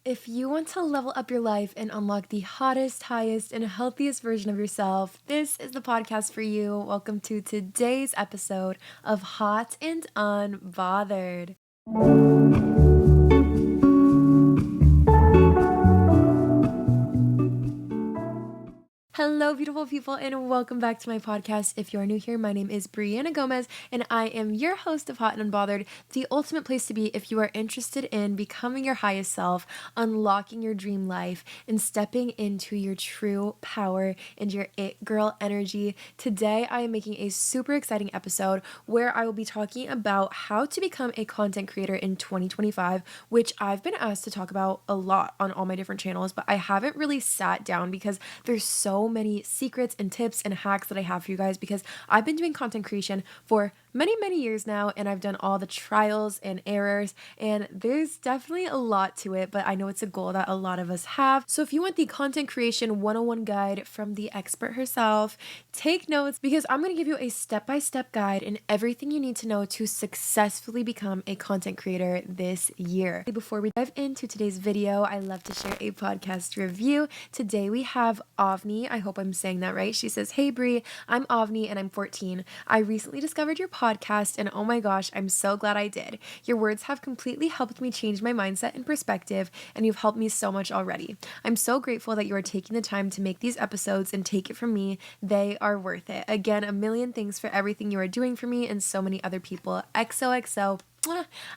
If you want to level up your life and unlock the hottest, highest, and healthiest version of yourself, this is the podcast for you. Welcome to today's episode of Hot and Unbothered. Hello, beautiful people, and welcome back to my podcast. If you are new here, my name is Brianna Gomez, and I am your host of Hot and Unbothered, the ultimate place to be if you are interested in becoming your highest self, unlocking your dream life, and stepping into your true power and your it girl energy. Today, I am making a super exciting episode where I will be talking about how to become a content creator in 2025, which I've been asked to talk about a lot on all my different channels, but I haven't really sat down because there's so many secrets and tips and hacks that I have for you guys, because I've been doing content creation for many years now, and I've done all the trials and errors, and there's definitely a lot to it, but I know it's a goal that a lot of us have. So if you want the content creation 101 guide from the expert herself, take notes, because I'm going to give you a step-by-step guide and everything you need to know to successfully become a content creator this year. Before we dive into today's video, I love to share a podcast review. Today we have Avni. I hope I'm saying that right. She says, "Hey Bri, I'm Avni and I'm 14. I recently discovered your podcast and oh my gosh, I'm so glad I did. Your words have completely helped me change my mindset and perspective, and you've helped me so much already. I'm so grateful that you are taking the time to make these episodes, and take it from me, they are worth it. Again, a million thanks for everything you are doing for me and so many other people. XOXO.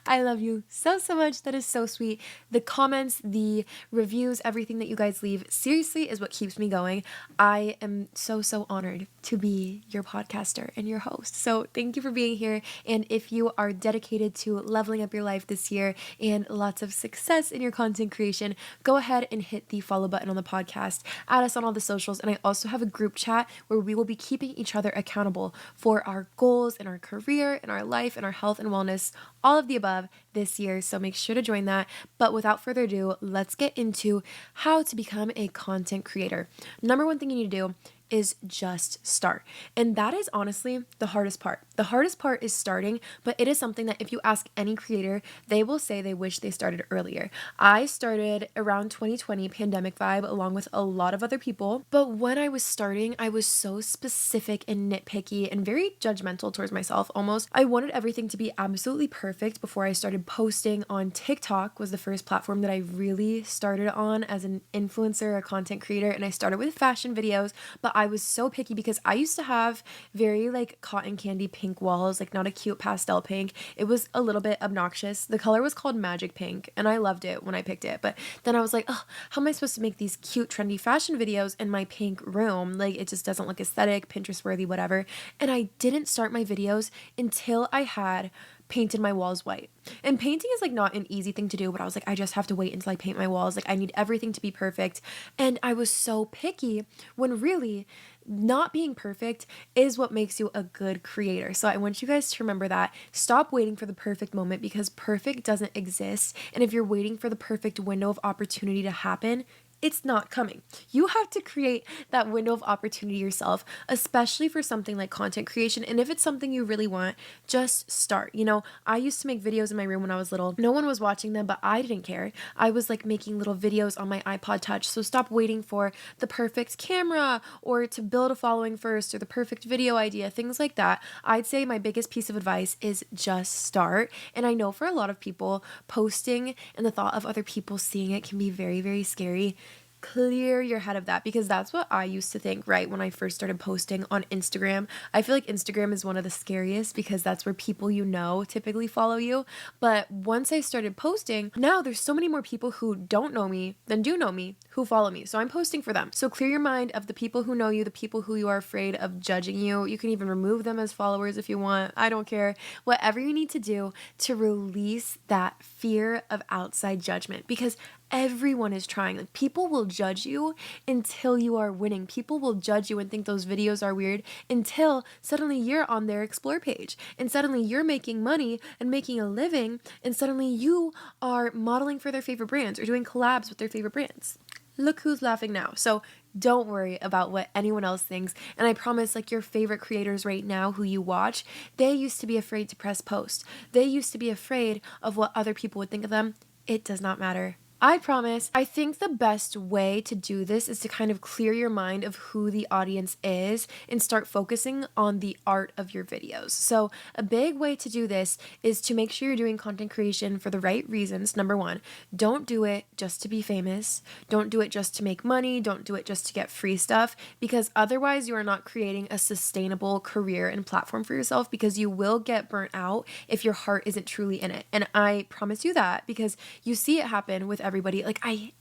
I love you so much. That is so sweet. The comments, the reviews, everything that you guys leave seriously is what keeps me going. I am so honored to be your podcaster and your host. So thank you for being here. And if you are dedicated to leveling up your life this year and lots of success in your content creation, go ahead and hit the follow button on the podcast. Add us on all the socials. And I also have a group chat where we will be keeping each other accountable for our goals and our career and our life and our health and wellness, all of the above this year. So make sure to join that. But without further ado, let's get into how to become a content creator. Number one thing you need to do is just start. And that is honestly the hardest part. The hardest part is starting, but it is something that if you ask any creator, they will say they wish they started earlier. I started around 2020 pandemic vibe along with a lot of other people, but when I was starting, I was so specific and nitpicky and very judgmental towards myself almost. I wanted everything to be absolutely perfect before I started posting on TikTok. Was the first platform that I really started on as an influencer, a content creator, and I started with fashion videos, but I was so picky because I used to have very like cotton candy pink walls, like not a cute pastel pink. It was a little bit obnoxious. The color was called Magic Pink and I loved it when I picked it. But then I was like, oh, how am I supposed to make these cute trendy fashion videos in my pink room? Like it just doesn't look aesthetic, Pinterest worthy, whatever. And I didn't start my videos until I had painted my walls white. And painting is like not an easy thing to do, but I was like, I just have to wait until I paint my walls. Like I need everything to be perfect. And I was so picky when really not being perfect is what makes you a good creator. So I want you guys to remember that. Stop waiting for the perfect moment, because perfect doesn't exist. And if you're waiting for the perfect window of opportunity to happen, it's not coming. You have to create that window of opportunity yourself, especially for something like content creation. And if it's something you really want, just start. You know, I used to make videos in my room when I was little. No one was watching them, but I didn't care. I was like making little videos on my iPod Touch. So stop waiting for the perfect camera or to build a following first or the perfect video idea, things like that. I'd say my biggest piece of advice is just start. And I know for a lot of people, posting and the thought of other people seeing it can be very scary. Clear your head of that, because that's what I used to think, right? When I first started posting on Instagram, I feel like Instagram is one of the scariest because that's where people you know typically follow you. But once I started posting, now there's so many more people who don't know me than do know me who follow me. So I'm posting for them. So clear your mind of the people who know you, the people who you are afraid of judging you. You can even remove them as followers if you want. I don't care. Whatever you need to do to release that fear of outside judgment, because everyone is trying. Like, people will judge you until you are winning. People will judge you and think those videos are weird until suddenly you're on their explore page and suddenly you're making money and making a living and suddenly you are modeling for their favorite brands or doing collabs with their favorite brands. Look who's laughing now. So don't worry about what anyone else thinks. And I promise, like, your favorite creators right now who you watch, they used to be afraid to press post. They used to be afraid of what other people would think of them. It does not matter. I promise. I think the best way to do this is to kind of clear your mind of who the audience is and start focusing on the art of your videos. So, a big way to do this is to make sure you're doing content creation for the right reasons. Number one, don't do it just to be famous. Don't do it just to make money. Don't do it just to get free stuff, because otherwise you are not creating a sustainable career and platform for yourself, because you will get burnt out if your heart isn't truly in it. And I promise you that, because you see it happen with everybody. Like I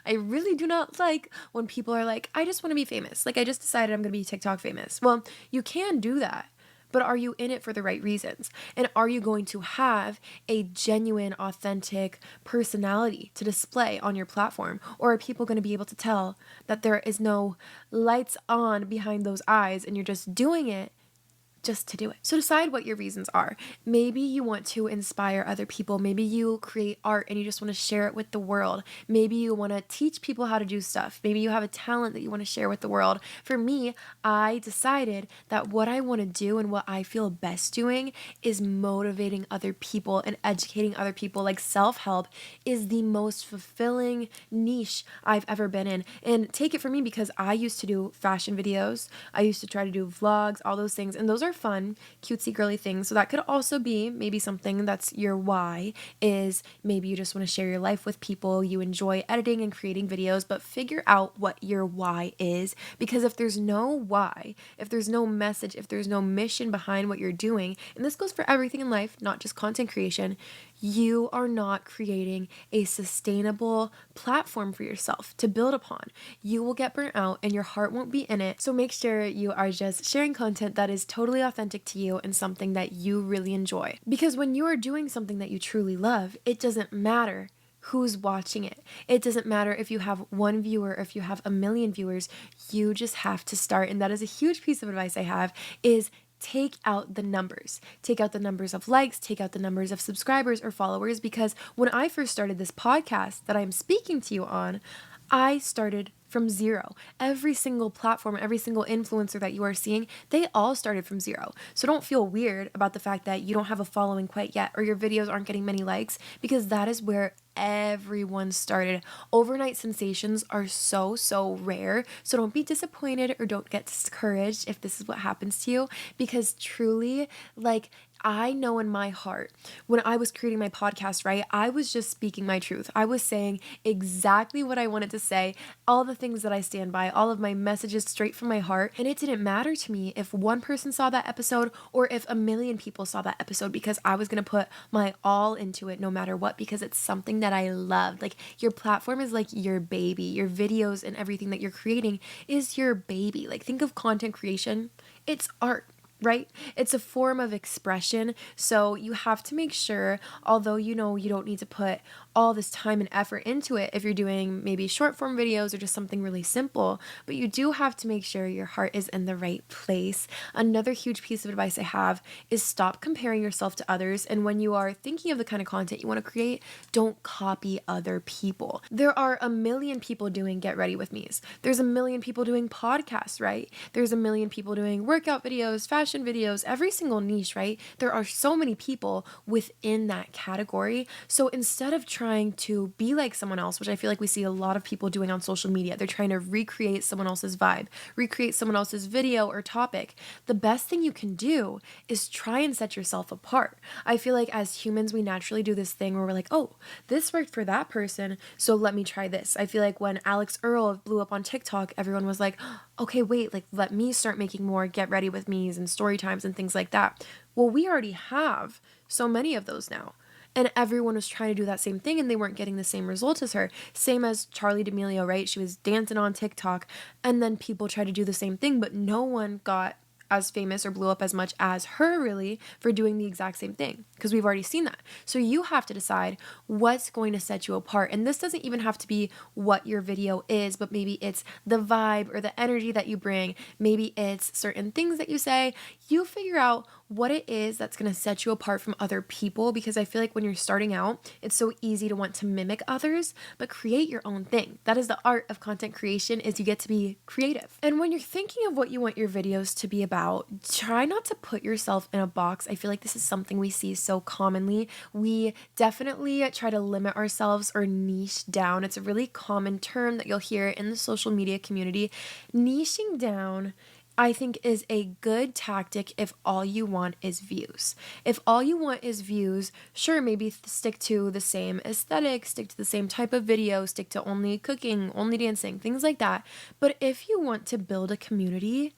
really do not like when people are like, I just want to be famous. Like I just decided I'm going to be TikTok famous. Well, you can do that. But are you in it for the right reasons? And are you going to have a genuine, authentic personality to display on your platform? Or are people going to be able to tell that there is no lights on behind those eyes and you're just doing it just to do it? So decide what your reasons are. Maybe you want to inspire other people. Maybe you create art and you just want to share it with the world. Maybe you want to teach people how to do stuff. Maybe you have a talent that you want to share with the world. For me, I decided that what I want to do and what I feel best doing is motivating other people and educating other people. Like self-help is the most fulfilling niche I've ever been in. And take it from me, because I used to do fashion videos. I used to try to do vlogs, all those things. And those are fun, cutesy, girly things. So that could also be maybe something that's your why, is maybe you just want to share your life with people. You enjoy editing and creating videos, but figure out what your why is. Because if there's no why, if there's no message, if there's no mission behind what you're doing, and this goes for everything in life, not just content creation, you are not creating a sustainable platform for yourself to build upon. You will get burnt out and your heart won't be in it. So make sure you are just sharing content that is totally authentic to you and something that you really enjoy. Because when you are doing something that you truly love, it doesn't matter who's watching it. It doesn't matter if you have one viewer or if you have a million viewers. You just have to start. And that is a huge piece of advice I have, is take out the numbers. Take out the numbers of likes, take out the numbers of subscribers or followers, because when I first started this podcast that I'm speaking to you on, I started from zero. Every single platform, every single influencer that you are seeing, they all started from zero. So don't feel weird about the fact that you don't have a following quite yet, or your videos aren't getting many likes, because that is where everyone started. Overnight sensations are so rare. So don't be disappointed or don't get discouraged if this is what happens to you, because truly, like, I know in my heart, when I was creating my podcast, right, I was just speaking my truth. I was saying exactly what I wanted to say, all the things that I stand by, all of my messages straight from my heart. And it didn't matter to me if one person saw that episode or if a million people saw that episode, because I was going to put my all into it no matter what, because it's something that I loved. Like, your platform is like your baby. Your videos and everything that you're creating is your baby. Like, think of content creation. It's art, right? It's a form of expression. So you have to make sure, although you know you don't need to put all this time and effort into it if you're doing maybe short form videos or just something really simple, but you do have to make sure your heart is in the right place. Another huge piece of advice I have is stop comparing yourself to others. And when you are thinking of the kind of content you want to create, don't copy other people. There are a million people doing Get Ready With Me's. There's a million people doing podcasts, right? There's a million people doing workout videos, fashion videos, every single niche, right? There are so many people within that category. So instead of trying to be like someone else, which I feel like we see a lot of people doing on social media, they're trying to recreate someone else's vibe, recreate someone else's video or topic. The best thing you can do is try and set yourself apart. I feel like as humans, we naturally do this thing where we're like, oh, this worked for that person, so let me try this. I feel like when Alex Earl blew up on TikTok, everyone was like, okay, wait, like, let me start making more Get Ready With Me's and story times and things like that. Well, we already have so many of those now. And everyone was trying to do that same thing and they weren't getting the same results as her. Same as Charli D'Amelio, right? She was dancing on TikTok and then people tried to do the same thing, but no one got as famous or blew up as much as her really for doing the exact same thing, because we've already seen that. So you have to decide what's going to set you apart. And this doesn't even have to be what your video is, but maybe it's the vibe or the energy that you bring. Maybe it's certain things that you say. You figure out what it is that's going to set you apart from other people, because I feel like when you're starting out, it's so easy to want to mimic others, but create your own thing. That is the art of content creation, is you get to be creative. And when you're thinking of what you want your videos to be about, try not to put yourself in a box. I feel like this is something we see so commonly. We definitely try to limit ourselves or niche down. It's a really common term that you'll hear in the social media community. Niching down, I think, is a good tactic if all you want is views. If all you want is views, sure, maybe stick to the same aesthetic, stick to the same type of video, stick to only cooking, only dancing, things like that. But if you want to build a community,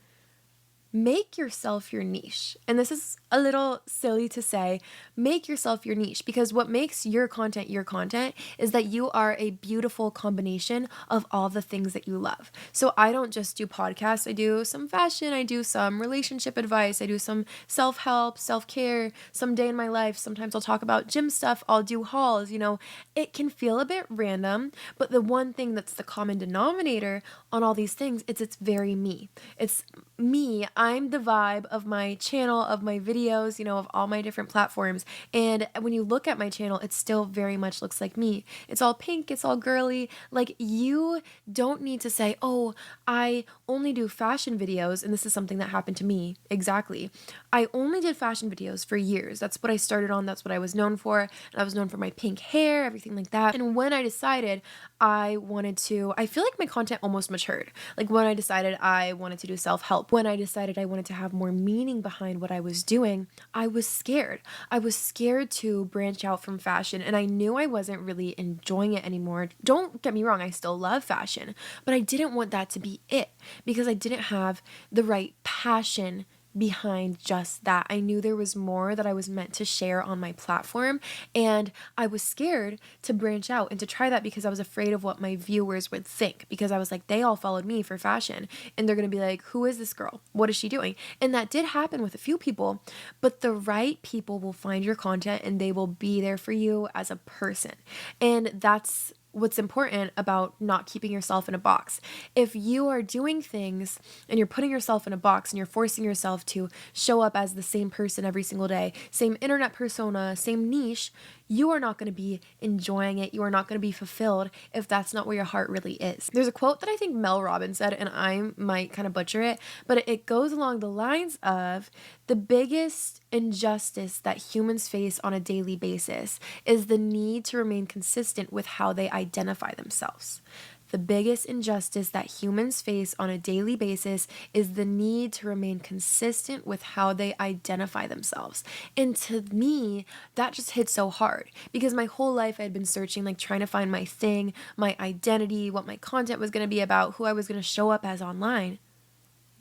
make yourself your niche. And this is a little silly to say, make yourself your niche, because what makes your content is that you are a beautiful combination of all the things that you love. So I don't just do podcasts. I do some fashion. I do some relationship advice. I do some self-help, self-care, some day in my life. Sometimes I'll talk about gym stuff. I'll do hauls. It can feel a bit random, but the one thing that's the common denominator on all these things is it's very me. It's me. I'm the vibe of my channel, of my videos, of all my different platforms. And when you look at my channel, it still very much looks like me. It's all pink, it's all girly. Like, you don't need to say, oh, I only do fashion videos. And this is something that happened to me. Exactly. I only did fashion videos for years. That's what I started on. That's what I was known for. And I was known for my pink hair, everything like that. And when I decided I feel like my content almost matured. Like, when I decided I wanted to do self-help, when I decided I wanted to have more meaning behind what I was doing, I was scared. I was scared to branch out from fashion, and I knew I wasn't really enjoying it anymore. Don't get me wrong, I still love fashion, but I didn't want that to be it, because I didn't have the right passion behind just that. I knew there was more that I was meant to share on my platform, and I was scared to branch out and to try that, because I was afraid of what my viewers would think, because I was like, they all followed me for fashion and they're going to be like, who is this girl? What is she doing? And that did happen with a few people, but the right people will find your content and they will be there for you as a person. And that's what's important about not keeping yourself in a box. If you are doing things and you're putting yourself in a box and you're forcing yourself to show up as the same person every single day, same internet persona, same niche, you are not going to be enjoying it. You are not going to be fulfilled if that's not where your heart really is. There's a quote that I think Mel Robbins said, and I might kind of butcher it, but it goes along the lines of, the biggest injustice that humans face on a daily basis is the need to remain consistent with how they identify themselves. The biggest injustice that humans face on a daily basis is the need to remain consistent with how they identify themselves. And to me, that just hit so hard, because my whole life I had been searching, like trying to find my thing, my identity, what my content was going to be about, who I was going to show up as online.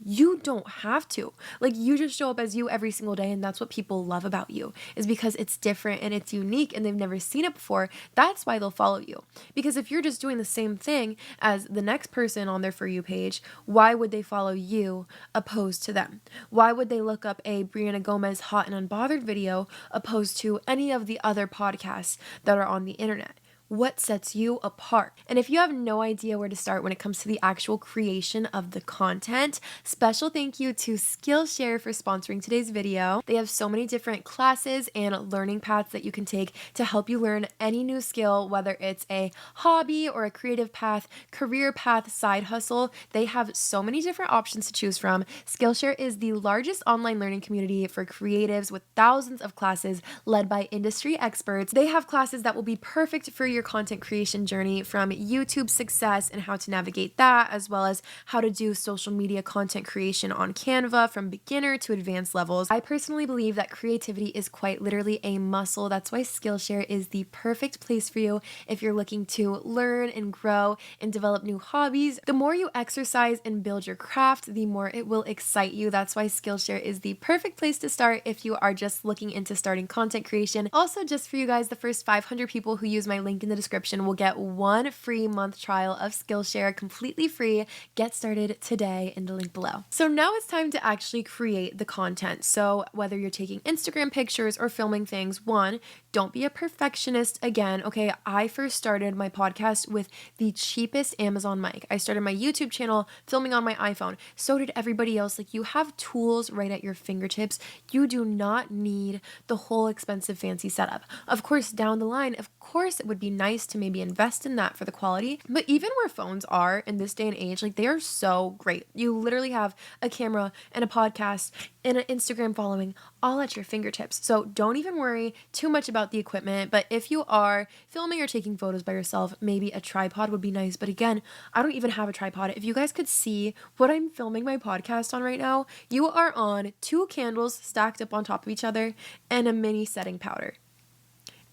You don't have to. Like, you just show up as you every single day, and that's what people love about you, is because it's different and it's unique and they've never seen it before. That's why they'll follow you. Because if you're just doing the same thing as the next person on their For You page, why would they follow you opposed to them? Why would they look up a Brianna Gomez Hot and Unbothered video opposed to any of the other podcasts that are on the internet? What sets you apart? And if you have no idea where to start when it comes to the actual creation of the content, special thank you to Skillshare for sponsoring today's video. They have so many different classes and learning paths that you can take to help you learn any new skill, whether it's a hobby or a creative path, career path, side hustle. They have so many different options to choose from. Skillshare is the largest online learning community for creatives with thousands of classes led by industry experts. They have classes that will be perfect for your content creation journey, from YouTube success and how to navigate that, as well as how to do social media content creation on Canva from beginner to advanced levels. I personally believe that creativity is quite literally a muscle. That's why Skillshare is the perfect place for you if you're looking to learn and grow and develop new hobbies. The more you exercise and build your craft, the more it will excite you. That's why Skillshare is the perfect place to start if you are just looking into starting content creation. Also, just for you guys, the first 500 people who use my link in the description will get 1 free month trial of Skillshare completely free. Get started today in the link below. So now it's time to actually create the content. So whether you're taking Instagram pictures or filming things, one, Don't be a perfectionist again. Okay, I first started my podcast with the cheapest Amazon mic. I started my YouTube channel filming on my iPhone. So did everybody else. Like, you have tools right at your fingertips. You do not need the whole expensive fancy setup. Of course, down the line, of course, it would be nice to maybe invest in that for the quality. But even where phones are in this day and age, like, they are so great. You literally have a camera and a podcast and an Instagram following all at your fingertips. So don't even worry too much about the equipment. But if you are filming or taking photos by yourself, maybe a tripod would be nice. But again, I don't even have a tripod. If you guys could see what I'm filming my podcast on right now, you are on 2 candles stacked up on top of each other and a mini setting powder.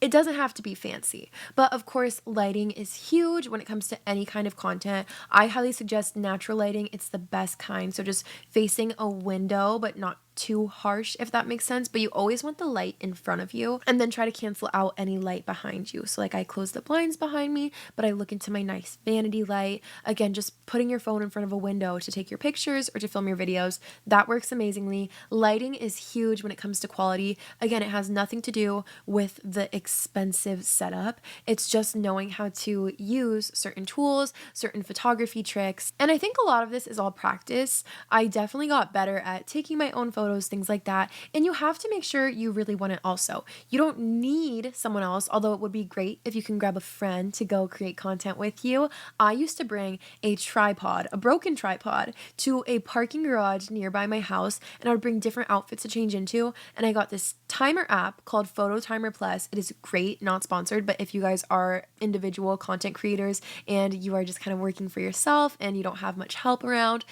It doesn't have to be fancy, but of course, lighting is huge when it comes to any kind of content. I highly suggest natural lighting. It's the best kind. So just facing a window, but not too harsh, if that makes sense. But you always want the light in front of you, and then try to cancel out any light behind you. So like, I close the blinds behind me, but I look into my nice vanity light. Again, just putting your phone in front of a window to take your pictures or to film your videos, that works amazingly. Lighting is huge when it comes to quality. Again, it has nothing to do with the expensive setup. It's just knowing how to use certain tools, certain photography tricks. And I think a lot of this is all practice. I definitely got better at taking my own photos, things like that. And you have to make sure you really want it also. You don't need someone else, although it would be great if you can grab a friend to go create content with you. I used to bring a tripod, a broken tripod, to a parking garage nearby my house, and I would bring different outfits to change into. And I got this timer app called Photo Timer Plus. It is great, not sponsored, but if you guys are individual content creators and you are just kind of working for yourself and you don't have much help around,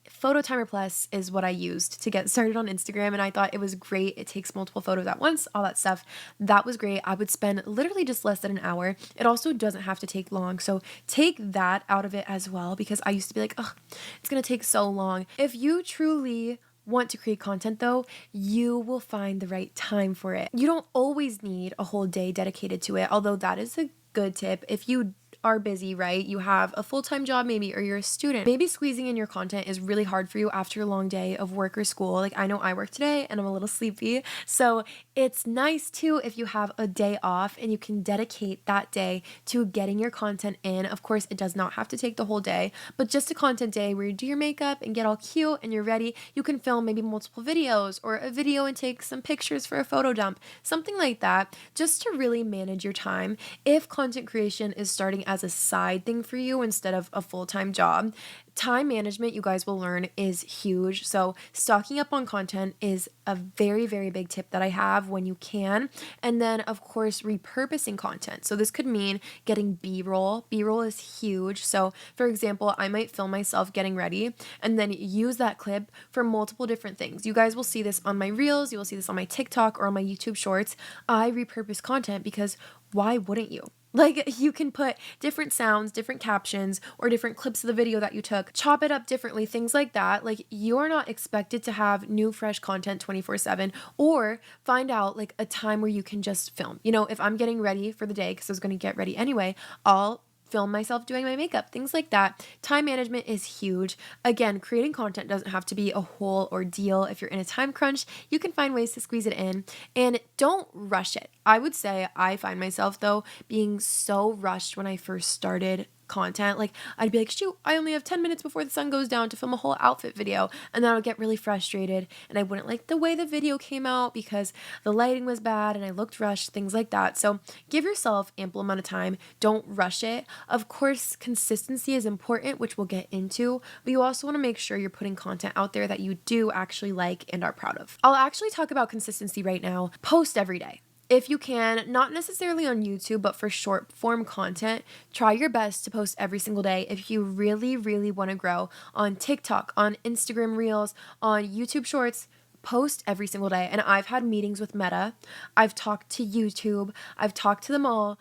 Photo Timer Plus is what I used to get started on Instagram, and I thought it was great. It takes multiple photos at once, all that stuff. That was great. I would spend literally just less than an hour. It also doesn't have to take long, so take that out of it as well, because I used to be like, oh, it's gonna take so long. If you truly want to create content though, you will find the right time for it. You don't always need a whole day dedicated to it, although that is a good tip. If you are busy, right? You have a full-time job maybe, or you're a student. Maybe squeezing in your content is really hard for you after a long day of work or school. Like, I know I work today and I'm a little sleepy. So it's nice too if you have a day off and you can dedicate that day to getting your content in. Of course, it does not have to take the whole day, but just a content day where you do your makeup and get all cute and you're ready. You can film maybe multiple videos, or a video and take some pictures for a photo dump, something like that, just to really manage your time. If content creation is starting as a side thing for you instead of a full-time job, time management, you guys will learn, is huge. So stocking up on content is a very, very big tip that I have when you can. And then, of course, repurposing content. So this could mean getting B-roll. B-roll is huge. So for example, I might film myself getting ready and then use that clip for multiple different things. You guys will see this on my reels. You will see this on my TikTok or on my YouTube shorts. I repurpose content because why wouldn't you? Like, you can put different sounds, different captions, or different clips of the video that you took, chop it up differently, things like that. Like, you're not expected to have new, fresh content 24/7, or find out like a time where you can just film. You know, if I'm getting ready for the day, because I was going to get ready anyway, I'll film myself doing my makeup, things like that. Time management is huge. Again, creating content doesn't have to be a whole ordeal. If you're in a time crunch, you can find ways to squeeze it in, and don't rush it. I would say I find myself though being so rushed when I first started content. Like, I'd be like, shoot, I only have 10 minutes before the sun goes down to film a whole outfit video, and then I would get really frustrated and I wouldn't like the way the video came out because the lighting was bad and I looked rushed, things like that. So give yourself ample amount of time. Don't rush it. Of course, consistency is important, which we'll get into, but you also want to make sure you're putting content out there that you do actually like and are proud of. I'll actually talk about consistency right now. Post every day. If you can, not necessarily on YouTube, but for short form content, try your best to post every single day. If you really, really want to grow on TikTok, on Instagram Reels, on YouTube Shorts, post every single day. And I've had meetings with Meta. I've talked to YouTube. I've talked to them all.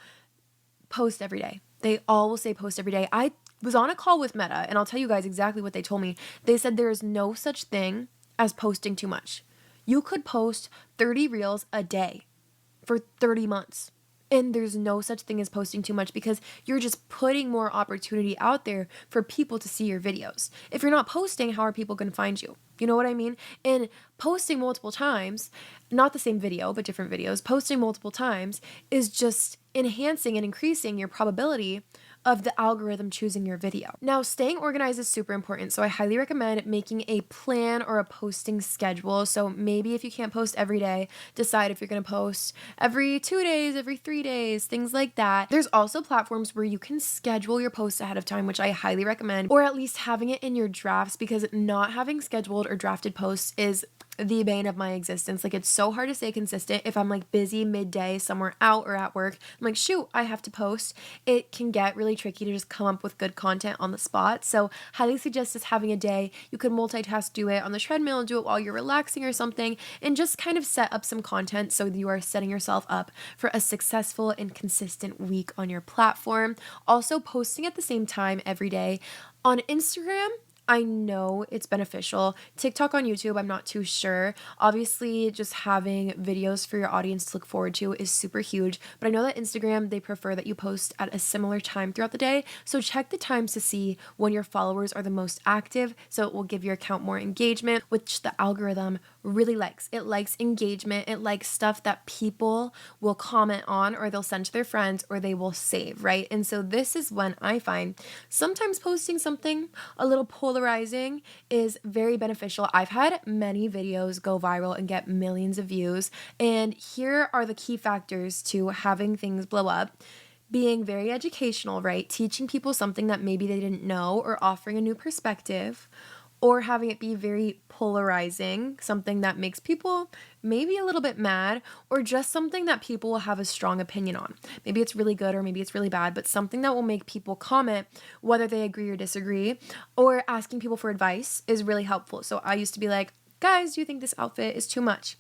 Post every day. They all will say post every day. I was on a call with Meta, and I'll tell you guys exactly what they told me. They said there is no such thing as posting too much. You could post 30 Reels a day for 30 months. And there's no such thing as posting too much because you're just putting more opportunity out there for people to see your videos. If you're not posting, how are people going to find you? You know what I mean? And posting multiple times, not the same video, but different videos, posting multiple times is just enhancing and increasing your probability of the algorithm choosing your video. Now, staying organized is super important, so I highly recommend making a plan or a posting schedule. So maybe if you can't post every day, decide if you're going to post every 2 days, every 3 days, things like that. There's also platforms where you can schedule your posts ahead of time, which I highly recommend, or at least having it in your drafts, because not having scheduled or drafted posts is the bane of my existence. Like, it's so hard to stay consistent if I'm like busy midday somewhere out or at work. I'm like, shoot, I have to post. It can get really tricky to just come up with good content on the spot. So highly suggest just having a day. You could multitask, do it on the treadmill, do it while you're relaxing or something, and just kind of set up some content so you are setting yourself up for a successful and consistent week on your platform. Also, posting at the same time every day on Instagram, I know it's beneficial. TikTok, on YouTube, I'm not too sure. Obviously, just having videos for your audience to look forward to is super huge. But I know that Instagram, they prefer that you post at a similar time throughout the day. So check the times to see when your followers are the most active. So it will give your account more engagement, which the algorithm really likes. It likes engagement. It likes stuff that people will comment on, or they'll send to their friends, or they will save, right? And so this is when I find sometimes posting something a little polarizing is very beneficial. I've had many videos go viral and get millions of views. And here are the key factors to having things blow up. Being very educational, right? Teaching people something that maybe they didn't know, or offering a new perspective, or having it be very polarizing, something that makes people maybe a little bit mad, or just something that people will have a strong opinion on. Maybe it's really good or maybe it's really bad, but something that will make people comment whether they agree or disagree, or asking people for advice is really helpful. So I used to be like, guys, do you think this outfit is too much?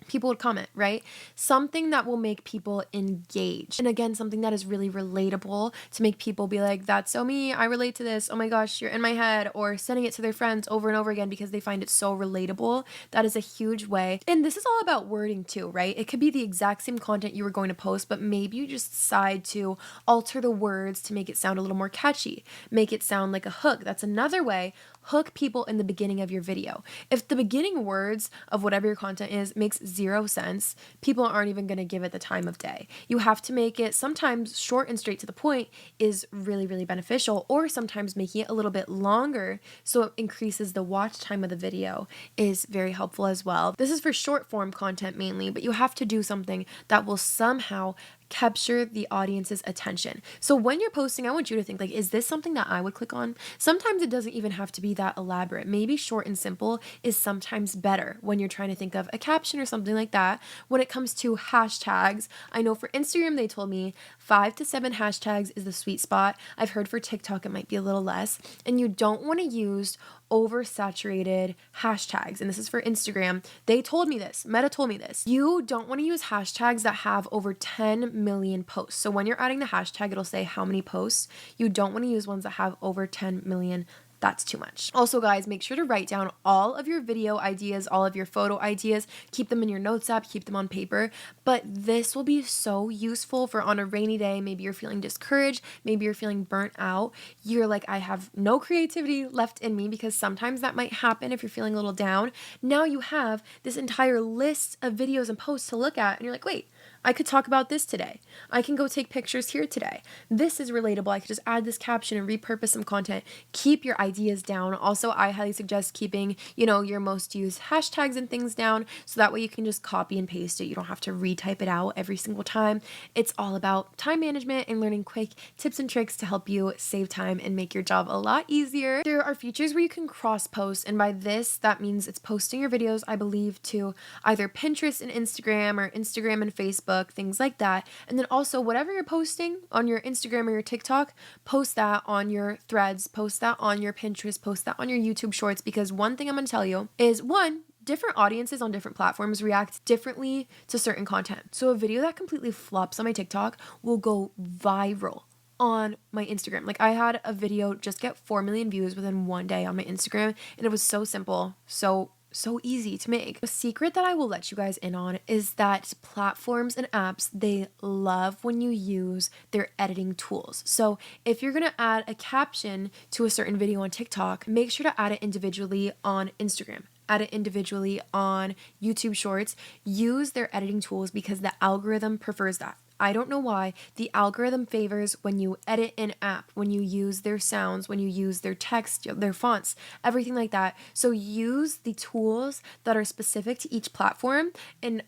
People would comment, right? Something that will make people engage. And again, something that is really relatable to make people be like, that's so me, I relate to this, oh my gosh, you're in my head, or sending it to their friends over and over again because they find it so relatable. That is a huge way. And this is all about wording too, right? It could be the exact same content you were going to post, but maybe you just decide to alter the words to make it sound a little more catchy, make it sound like a hook. That's another way. Hook people in the beginning of your video. If the beginning words of whatever your content is makes zero sense, people aren't even going to give it the time of day. You have to make it sometimes short and straight to the point is really, really beneficial, or sometimes making it a little bit longer so it increases the watch time of the video is very helpful as well. This is for short form content mainly, but you have to do something that will somehow capture the audience's attention. So when you're posting, I want you to think like, is this something that I would click on? Sometimes it doesn't even have to be that elaborate. Maybe short and simple is sometimes better when you're trying to think of a caption or something like that. When it comes to hashtags, I know for Instagram, they told me 5 to 7 hashtags is the sweet spot. I've heard for TikTok, it might be a little less. And you don't want to use oversaturated hashtags. And this is for Instagram. They told me this. Meta told me this. You don't want to use hashtags that have over 10 million posts. So when you're adding the hashtag, it'll say how many posts. You don't want to use ones that have over 10 million. That's too much. Also, guys, make sure to write down all of your video ideas, all of your photo ideas, keep them in your notes app, keep them on paper. But this will be so useful for on a rainy day. Maybe you're feeling discouraged. Maybe you're feeling burnt out. You're like, I have no creativity left in me, because sometimes that might happen if you're feeling a little down. Now you have this entire list of videos and posts to look at, and you're like, wait, I could talk about this today. I can go take pictures here today. This is relatable. I could just add this caption and repurpose some content. Keep your ideas down. Also, I highly suggest keeping, your most used hashtags and things down, so that way you can just copy and paste it. You don't have to retype it out every single time. It's all about time management and learning quick tips and tricks to help you save time and make your job a lot easier. There are features where you can cross post, and by this, that means it's posting your videos, I believe, to either Pinterest and Instagram, or Instagram and Facebook, things like that. And then also, whatever you're posting on your Instagram or your TikTok, post that on your threads, post that on your Pinterest, post that on your YouTube shorts, because one thing I'm going to tell you is, one, different audiences on different platforms react differently to certain content. So a video that completely flops on my TikTok will go viral on my Instagram. Like, I had a video just get 4 million views within one day on my Instagram, and it was so simple, so so easy to make. A secret that I will let you guys in on is that platforms and apps, they love when you use their editing tools. So if you're gonna add a caption to a certain video on TikTok, make sure to add it individually on Instagram. Add it individually on YouTube Shorts. Use their editing tools because the algorithm prefers that. I don't know why. The algorithm favors when you edit an app, when you use their sounds, when you use their text, their fonts, everything like that. So use the tools that are specific to each platform and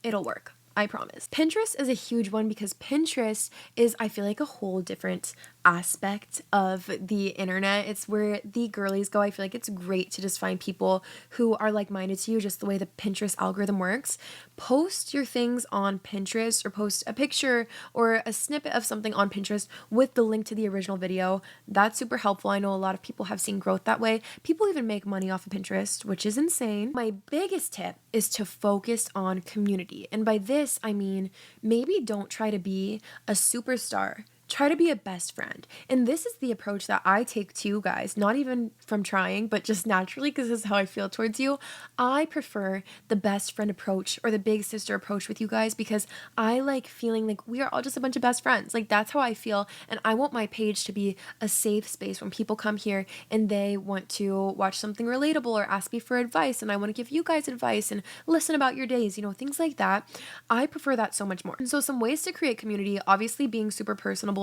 it'll work. I promise. Pinterest is a huge one because Pinterest is, I feel like, a whole different aspect of the internet. It's where the girlies go. I feel like it's great to just find people who are like-minded to you, just the way the Pinterest algorithm works. Post your things on Pinterest or post a picture or a snippet of something on Pinterest with the link to the original video. That's super helpful. I know a lot of people have seen growth that way. People even make money off of Pinterest, which is insane. My biggest tip is to focus on community. And by this, I mean, maybe don't try to be a superstar. Try to be a best friend. And this is the approach that I take to you guys, not even from trying, but just naturally, because this is how I feel towards you. I prefer the best friend approach or the big sister approach with you guys because I like feeling like we are all just a bunch of best friends. Like that's how I feel. And I want my page to be a safe space when people come here and they want to watch something relatable or ask me for advice. And I want to give you guys advice and listen about your days, things like that. I prefer that so much more. And so some ways to create community, obviously being super personable,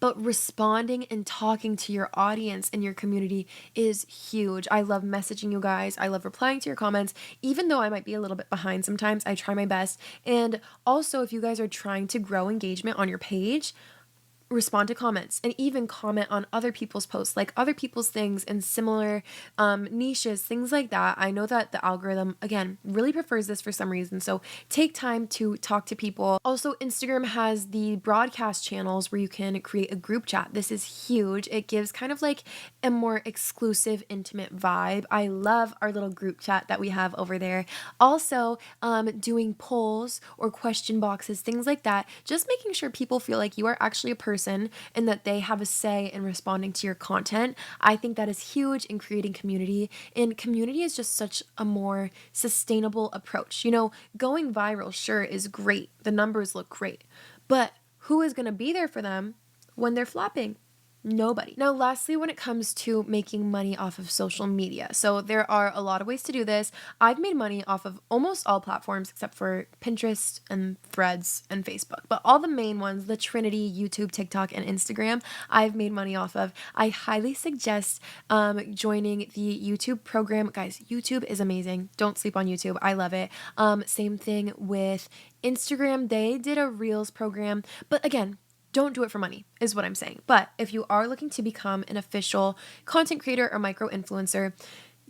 but responding and talking to your audience and your community is huge. I love messaging you guys. I love replying to your comments, even though I might be a little bit behind sometimes. I try my best. And also, if you guys are trying to grow engagement on your page, respond to comments and even comment on other people's posts, like other people's things and similar niches, things like that. I know that the algorithm, again, really prefers this for some reason. So take time to talk to people. Also, Instagram has the broadcast channels where you can create a group chat. This is huge. It gives kind of like a more exclusive, intimate vibe. I love our little group chat that we have over there. Also, doing polls or question boxes, things like that, just making sure people feel like you are actually a person and that they have a say in responding to your content. I think that is huge in creating community. And community is just such a more sustainable approach. Going viral, sure, is great. The numbers look great. But who is going to be there for them when they're flopping? Nobody. Now, lastly, when it comes to making money off of social media, so there are a lot of ways to do this. I've made money off of almost all platforms except for Pinterest and Threads and Facebook, but all the main ones, the Trinity, YouTube, TikTok, and Instagram, I've made money off of. I highly suggest joining the YouTube program. Guys, YouTube is amazing. Don't sleep on YouTube. I love it. Same thing with Instagram. They did a Reels program, but again, don't do it for money, is what I'm saying. But if you are looking to become an official content creator or micro influencer,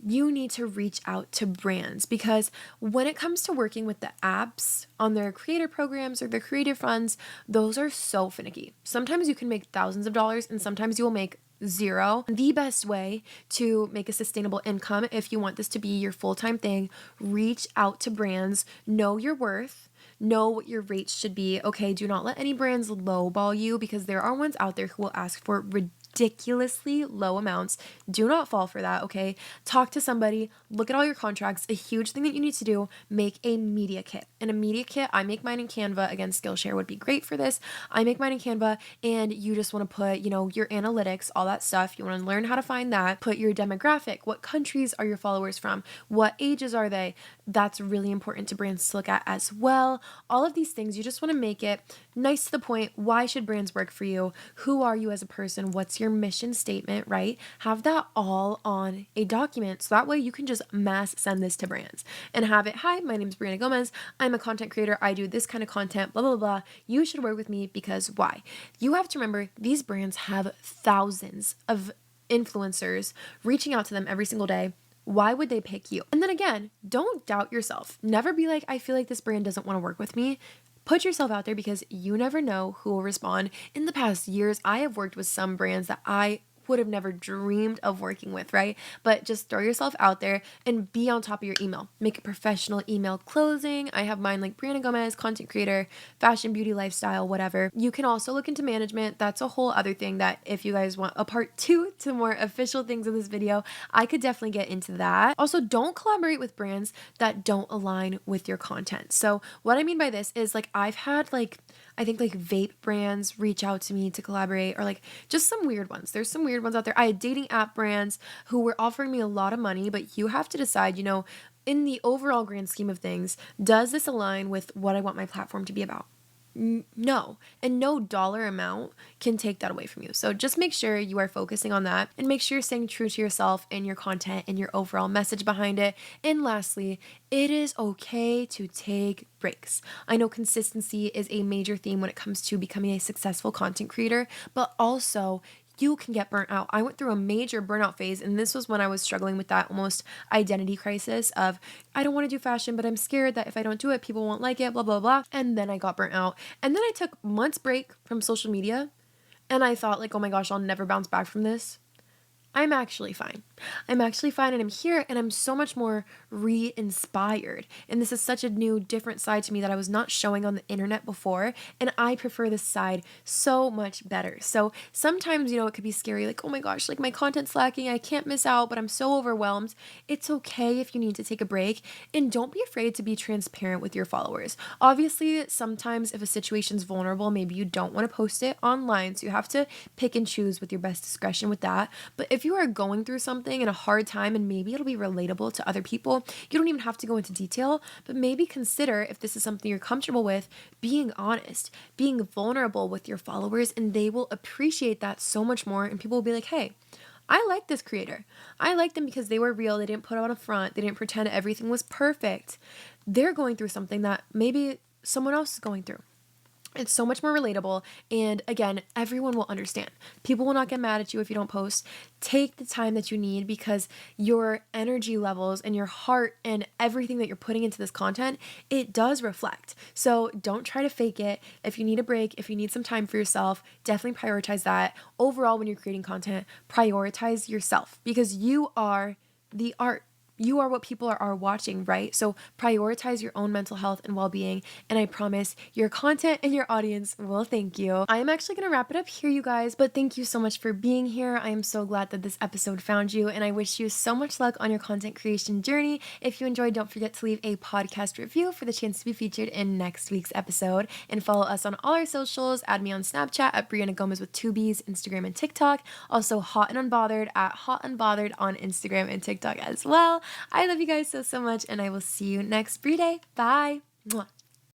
you need to reach out to brands because when it comes to working with the apps on their creator programs or their creator funds, those are so finicky. Sometimes you can make thousands of dollars and sometimes you will make zero. The best way to make a sustainable income, if you want this to be your full-time thing, reach out to brands, know your worth, know what your rates should be. Okay, do not let any brands lowball you because there are ones out there who will ask for ridiculously low amounts. Do not fall for that, okay? Talk to somebody, look at all your contracts. A huge thing that you need to do, make a media kit. And a media kit, I make mine in Canva. Again, Skillshare would be great for this. I make mine in Canva and you just want to put, your analytics, all that stuff. You want to learn how to find that. Put your demographic. What countries are your followers from? What ages are they? That's really important to brands to look at as well. All of these things, you just want to make it nice to the point. Why should brands work for you? Who are you as a person? What's your mission statement, right? Have that all on a document so that way you can just mass send this to brands and have it, hi, my name is Brianna Gomez. I'm a content creator. I do this kind of content, blah, blah, blah. You should work with me because why? You have to remember these brands have thousands of influencers reaching out to them every single day. Why would they pick you? And then again, don't doubt yourself. Never be like, I feel like this brand doesn't want to work with me. Put yourself out there because you never know who will respond. In the past years, I have worked with some brands that I would have never dreamed of working with, right? But just throw yourself out there and be on top of your email. Make a professional email closing. I have mine like Brianna Gomez, content creator, fashion, beauty, lifestyle, whatever. You can also look into management. That's a whole other thing that if you guys want a part 2 to more official things in this video, I could definitely get into that. Also, don't collaborate with brands that don't align with your content. So what I mean by this is like I've had like I think like vape brands reach out to me to collaborate, or like just some weird ones. There's some weird ones out there. I had dating app brands who were offering me a lot of money, but you have to decide, in the overall grand scheme of things, does this align with what I want my platform to be about? No, and no dollar amount can take that away from you. So just make sure you are focusing on that, and make sure you're staying true to yourself and your content and your overall message behind it. And lastly, it is okay to take breaks. I know consistency is a major theme when it comes to becoming a successful content creator, but also you can get burnt out. I went through a major burnout phase, and this was when I was struggling with that almost identity crisis of, I don't want to do fashion, but I'm scared that if I don't do it, people won't like it, blah, blah, blah. And then I got burnt out. And then I took months break from social media, and I thought like, oh my gosh, I'll never bounce back from this. I'm actually fine. I'm actually fine, and I'm here, and I'm so much more re-inspired. And this is such a new, different side to me that I was not showing on the internet before, and I prefer this side so much better. So sometimes, it could be scary, like, oh my gosh, like my content's lacking, I can't miss out, but I'm so overwhelmed. It's okay if you need to take a break, and don't be afraid to be transparent with your followers. Obviously, sometimes if a situation's vulnerable, maybe you don't want to post it online, so you have to pick and choose with your best discretion with that. But if you are going through something and a hard time, and maybe it'll be relatable to other people, you don't even have to go into detail, but maybe consider, if this is something you're comfortable with, being honest, being vulnerable with your followers, and they will appreciate that so much more. And people will be like, hey, I like this creator. I like them because they were real. They didn't put on a front. They didn't pretend everything was perfect. They're going through something that maybe someone else is going through. It's so much more relatable, and again, everyone will understand. People will not get mad at you if you don't post. Take the time that you need, because your energy levels and your heart and everything that you're putting into this content, it does reflect. So don't try to fake it. If you need a break, if you need some time for yourself, definitely prioritize that. Overall, when you're creating content, prioritize yourself, because you are the art. You are what people are watching, right? So prioritize your own mental health and well-being, and I promise your content and your audience will thank you. I am actually going to wrap it up here, you guys, but thank you so much for being here. I am so glad that this episode found you, and I wish you so much luck on your content creation journey. If you enjoyed, don't forget to leave a podcast review for the chance to be featured in next week's episode, and follow us on all our socials. Add me on Snapchat at Brianna Gomez with 2 B's, Instagram and TikTok. Also Hot and Unbothered at Hot Unbothered on Instagram and TikTok as well. I love you guys so much, and I will see you next Bri-day. Bye. Mwah.